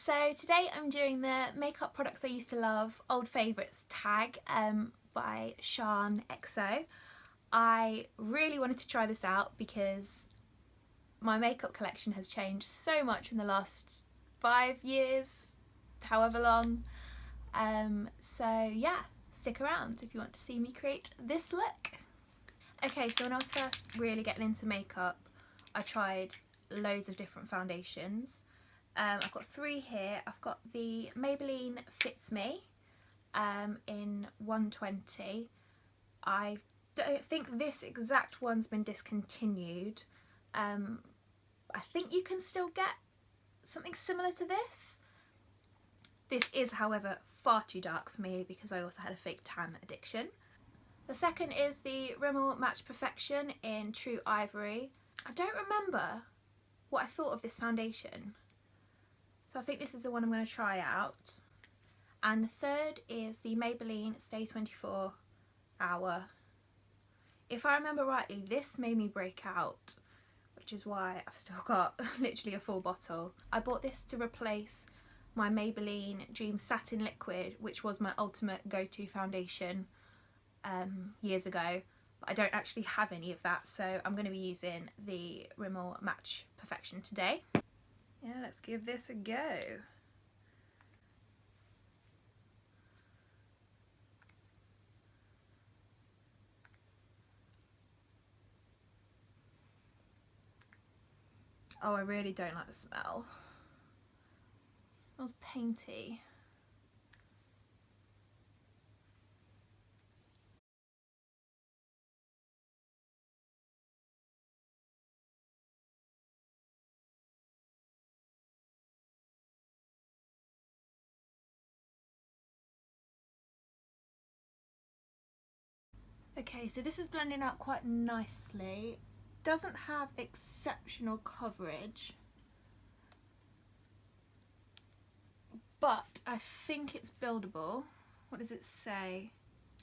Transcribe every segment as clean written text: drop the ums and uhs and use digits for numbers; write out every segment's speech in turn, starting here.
So today I'm doing the Makeup Products I Used to Love Old Favourites tag by Shaaanxo. I really wanted to try this out because my makeup collection has changed so much in the last 5 years, however long. So yeah, stick around if you want to see me create this look. Okay, so when I was first really getting into makeup, I tried loads of different foundations. I've got 3 here. I've got the Maybelline Fits Me in 120. I don't think this exact one's been discontinued. I think you can still get something similar to this. This is, however, far too dark for me because I also had a fake tan addiction. The second is the Rimmel Match Perfection in True Ivory. I don't remember what I thought of this foundation, so I think this is the one I'm going to try out. And the third is the Maybelline Stay 24 Hour. If I remember rightly, this made me break out, which is why I've still got literally a full bottle. I bought this to replace my Maybelline Dream Satin Liquid, which was my ultimate go-to foundation years ago, but I don't actually have any of that, so I'm going to be using the Rimmel Match Perfection today. Yeah, let's give this a go. Oh, I really don't like the smell. It smells painty. Okay, so this is blending out quite nicely. Doesn't have exceptional coverage, but I think it's buildable. What does it say?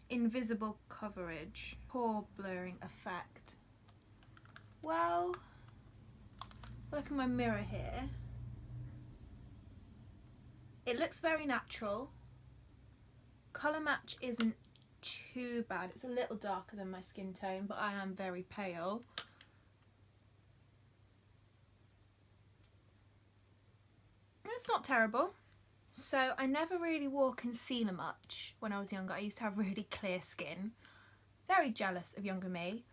Invisible coverage, pore blurring effect. Well, look at my mirror here. It looks very natural. Colour match isn't too bad. It's a little darker than my skin tone, but I am very pale. It's not terrible. So I never really wore concealer much when I was younger. I used to have really clear skin. Very jealous of younger me.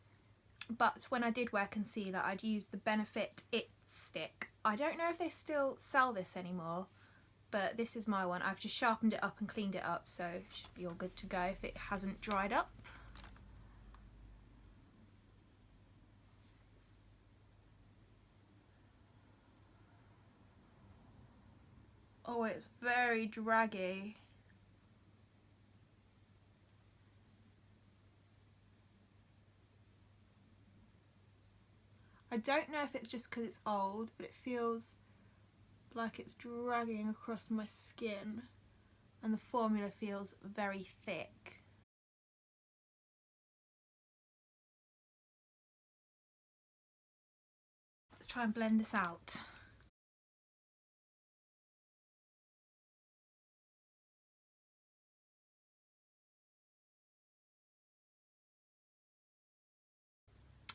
But when I did wear concealer, I'd use the Benefit It Stick. I don't know if they still sell this anymore, but this is my one. I've just sharpened it up and cleaned it up, so it should be all good to go if it hasn't dried up. Oh, it's very draggy. I don't know if it's just because it's old, but it feels like it's dragging across my skin, and the formula feels very thick. Let's try and blend this out.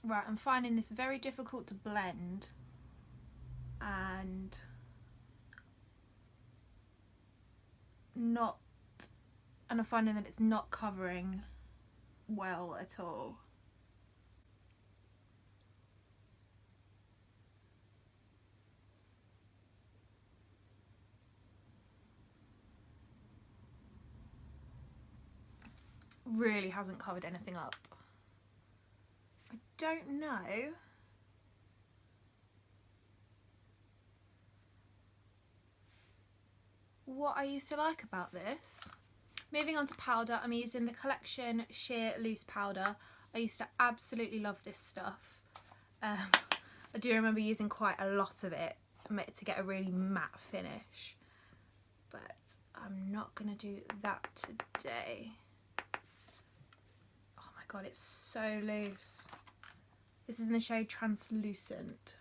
Right, I'm finding this very difficult to blend, and I'm finding that it's not covering well at all. Really hasn't covered anything up. I don't know what I used to like about this. Moving on to powder, I'm using the Collection Sheer Loose Powder. I used to absolutely love this stuff. I do remember using quite a lot of it to get a really matte finish, but I'm not going to do that today. Oh my god, it's so loose. This is in the shade Translucent.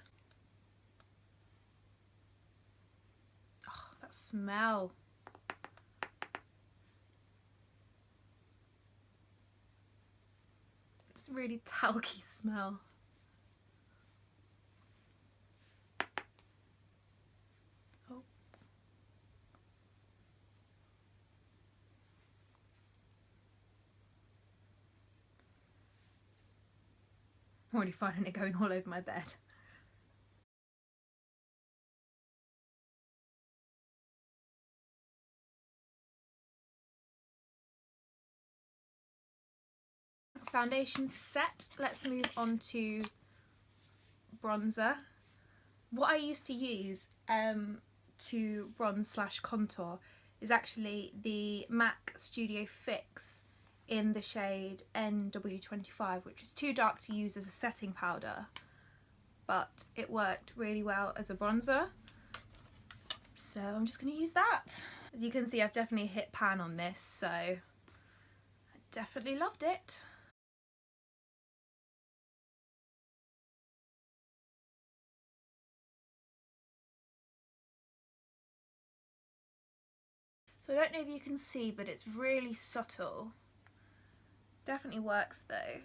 Oh, that's smell. It's a really talky smell. Oh. I'm already finding it going all over my bed. Foundation set. Let's move on to bronzer. What I used to use to bronze / contour is actually the MAC Studio Fix in the shade NW25, which is too dark to use as a setting powder, but it worked really well as a bronzer, so I'm just going to use that. As you can see, I've definitely hit pan on this, so I definitely loved it. So I don't know if you can see, but it's really subtle. Definitely works though.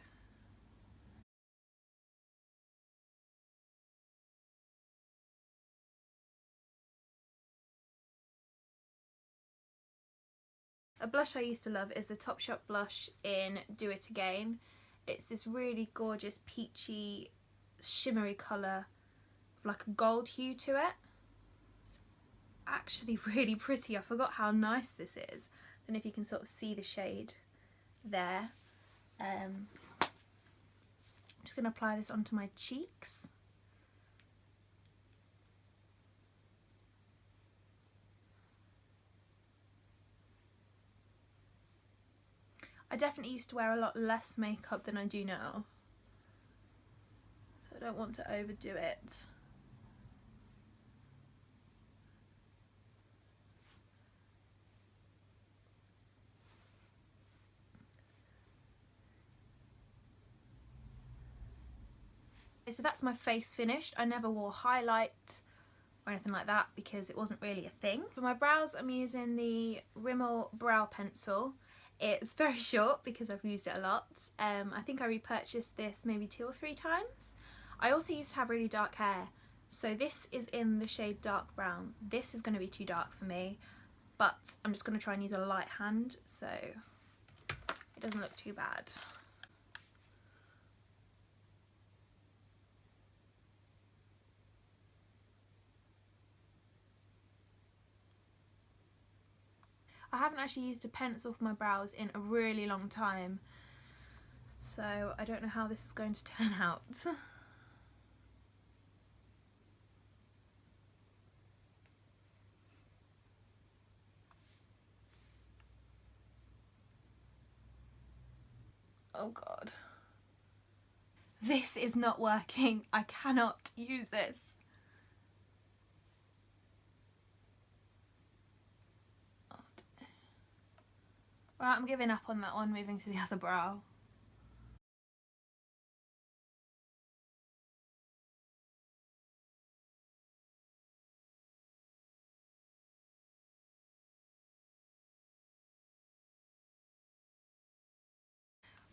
A blush I used to love is the Topshop blush in Do It Again. It's this really gorgeous peachy shimmery colour with like a gold hue to it. It's actually really pretty. I forgot how nice this is. I don't know if you can sort of see the shade there. I'm just going to apply this onto my cheeks. I definitely used to wear a lot less makeup than I do now, so I don't want to overdo it. So that's my face finished. I never wore highlight or anything like that because it wasn't really a thing. For my brows, I'm using the Rimmel brow pencil. It's very short because I've used it a lot. I think I repurchased this maybe 2 or 3 times. I also used to have really dark hair, so this is in the shade dark brown. This is going to be too dark for me, but I'm just going to try and use a light hand so it doesn't look too bad. I haven't actually used a pencil for my brows in a really long time, so I don't know how this is going to turn out. Oh god. This is not working. I cannot use this. Right, I'm giving up on that one, moving to the other brow.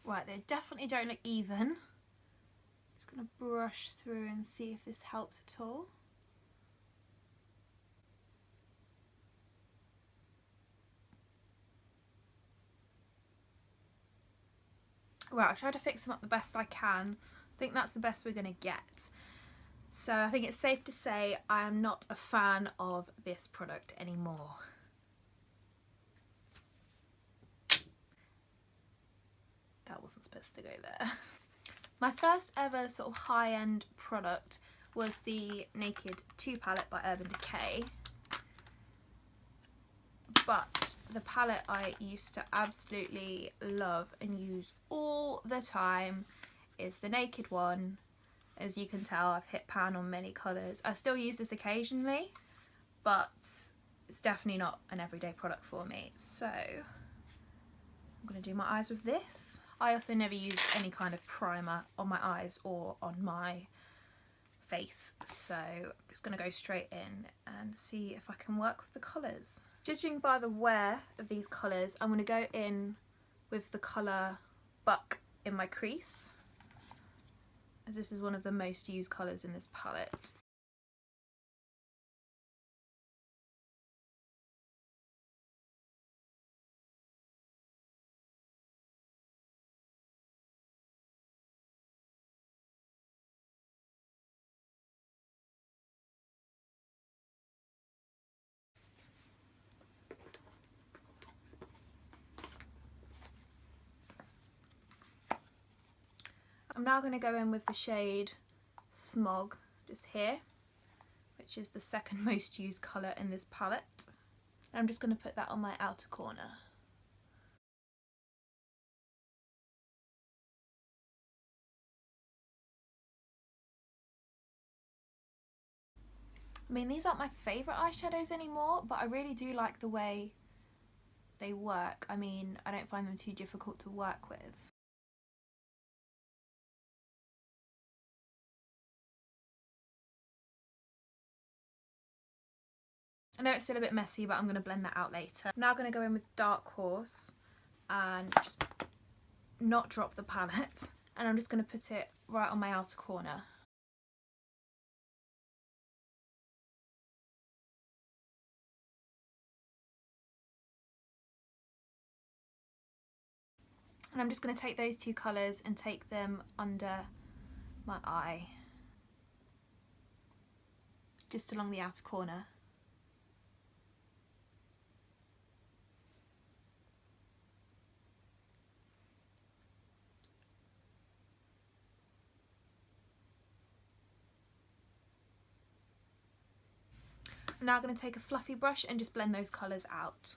Right, they definitely don't look even. Just going to brush through and see if this helps at all. Right, I've tried to fix them up the best I can. I think that's the best we're going to get. So I think it's safe to say I am not a fan of this product anymore. That wasn't supposed to go there. My first ever sort of high-end product was the Naked 2 palette by Urban Decay. But the palette I used to absolutely love and use all the time is the Naked one. As you can tell, I've hit pan on many colours. I still use this occasionally, but it's definitely not an everyday product for me. So I'm going to do my eyes with this. I also never use any kind of primer on my eyes or on my face, so I'm just going to go straight in and see if I can work with the colours. Judging by the wear of these colours, I'm going to go in with the colour Buck in my crease, as this is one of the most used colours in this palette. I'm now going to go in with the shade Smog, just here, which is the second most used colour in this palette. And I'm just going to put that on my outer corner. I mean, these aren't my favourite eyeshadows anymore, but I really do like the way they work. I mean, I don't find them too difficult to work with. I know it's still a bit messy, but I'm going to blend that out later. I'm now going to go in with Dark Horse and just not drop the palette. And I'm just going to put it right on my outer corner. And I'm just going to take those two colours and take them under my eye, just along the outer corner. I'm now going to take a fluffy brush and just blend those colours out.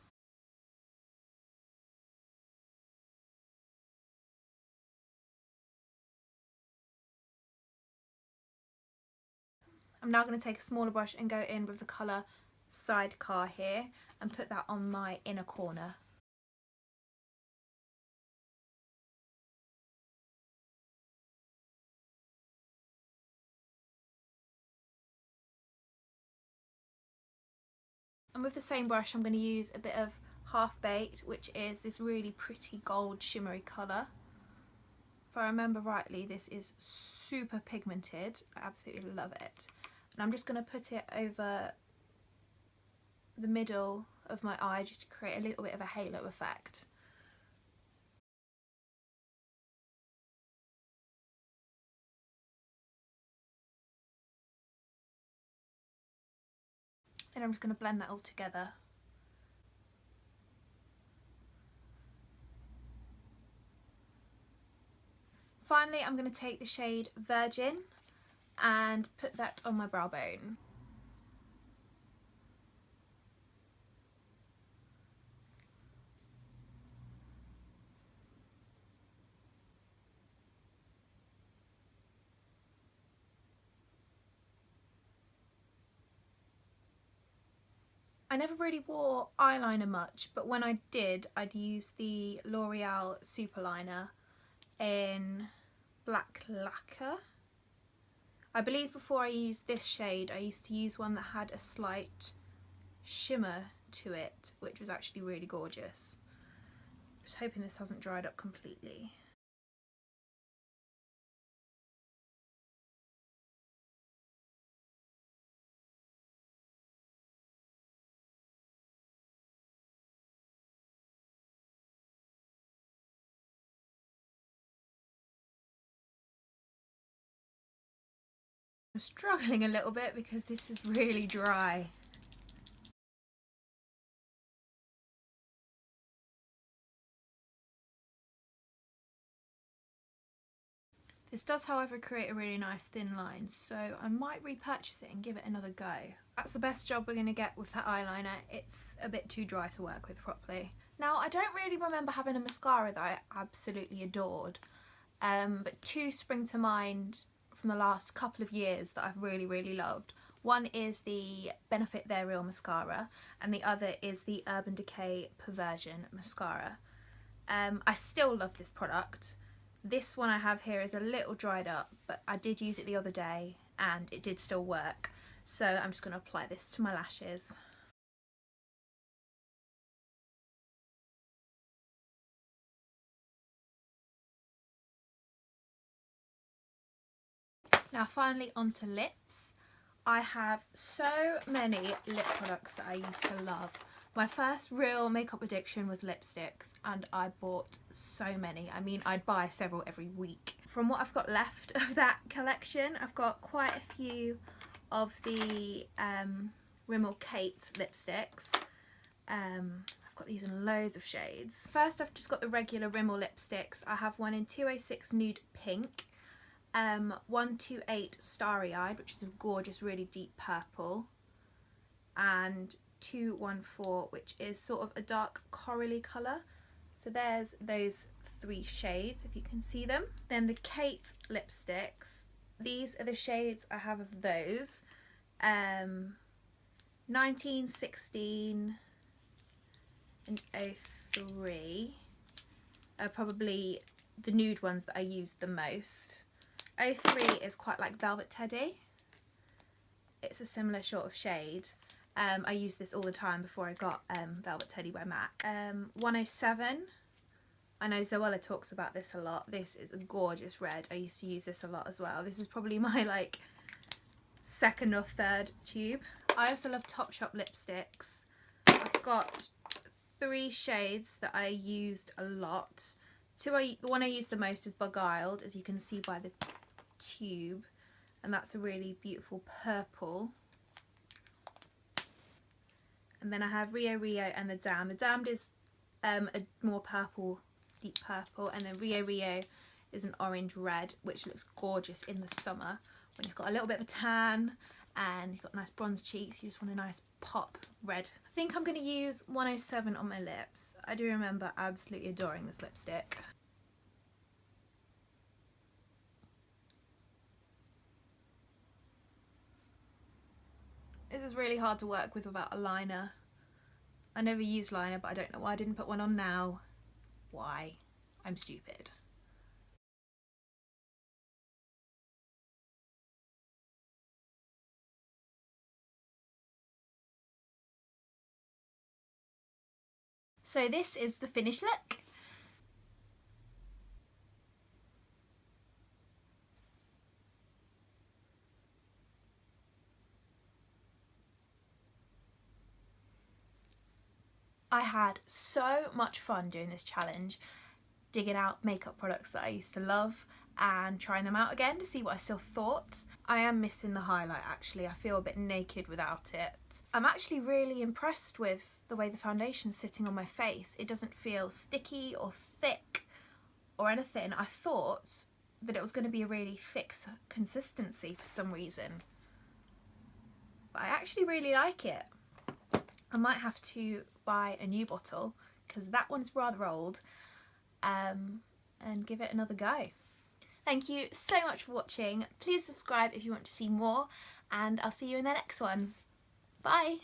I'm now going to take a smaller brush and go in with the colour Sidecar here and put that on my inner corner. And with the same brush I'm going to use a bit of Half Baked, which is this really pretty gold shimmery colour. If I remember rightly, this is super pigmented. I absolutely love it. And I'm just going to put it over the middle of my eye just to create a little bit of a halo effect. Then I'm just going to blend that all together. Finally, I'm going to take the shade Virgin and put that on my brow bone. I never really wore eyeliner much, but when I did, I'd use the L'Oreal Superliner in Black Lacquer. I believe before I used this shade, I used to use one that had a slight shimmer to it, which was actually really gorgeous. Just hoping this hasn't dried up completely. I'm struggling a little bit because this is really dry. This does, however, create a really nice thin line, so I might repurchase it and give it another go. That's the best job we're going to get with that eyeliner. It's a bit too dry to work with properly. Now, I don't really remember having a mascara that I absolutely adored, but two spring to mind from the last couple of years that I've really loved. One is the Benefit They're Real mascara, and the other is the Urban Decay Perversion mascara. I still love this product. This one I have here is a little dried up, but I did use it the other day and it did still work. So I'm just going to apply this to my lashes. Now finally onto lips. I have so many lip products that I used to love. My first real makeup addiction was lipsticks, and I bought so many. I mean, I'd buy several every week. From what I've got left of that collection, I've got quite a few of the Rimmel Kate lipsticks. I've got these in loads of shades. First, I've just got the regular Rimmel lipsticks. I have one in 206 Nude Pink, 128 Starry Eyed, which is a gorgeous, really deep purple, and 214, which is sort of a dark corally colour. So there's those 3 shades, if you can see them. Then the Kate lipsticks, these are the shades I have of those. 19, 16 and 03 are probably the nude ones that I use the most. 03 is quite like Velvet Teddy. It's a similar sort of shade. I used this all the time before I got Velvet Teddy by MAC. 107, I know Zoella talks about this a lot. This is a gorgeous red. I used to use this a lot as well. This is probably my like 2nd or 3rd tube. I also love Topshop lipsticks. I've got 3 shades that I used a lot. The one I use the most is Beguiled, as you can see by the tube, and that's a really beautiful purple. And then I have Rio Rio and the Damned. The Damned is a more purple, deep purple, and then Rio Rio is an orange red, which looks gorgeous in the summer when you've got a little bit of a tan and you've got nice bronze cheeks. You just want a nice pop red. I think I'm going to use 107 on my lips. I do remember absolutely adoring this lipstick. This is really hard to work with without a liner. I never used liner, but I don't know why I didn't put one on now. Why? I'm stupid. So this is the finished look. I had so much fun doing this challenge, digging out makeup products that I used to love and trying them out again to see what I still thought. I am missing the highlight actually. I feel a bit naked without it. I'm actually really impressed with the way the foundation's sitting on my face. It doesn't feel sticky or thick or anything. I thought that it was going to be a really thick consistency for some reason, but I actually really like it. I might have to buy a new bottle because that one's rather old, and give it another go. Thank you so much for watching. Please subscribe if you want to see more, and I'll see you in the next one. Bye!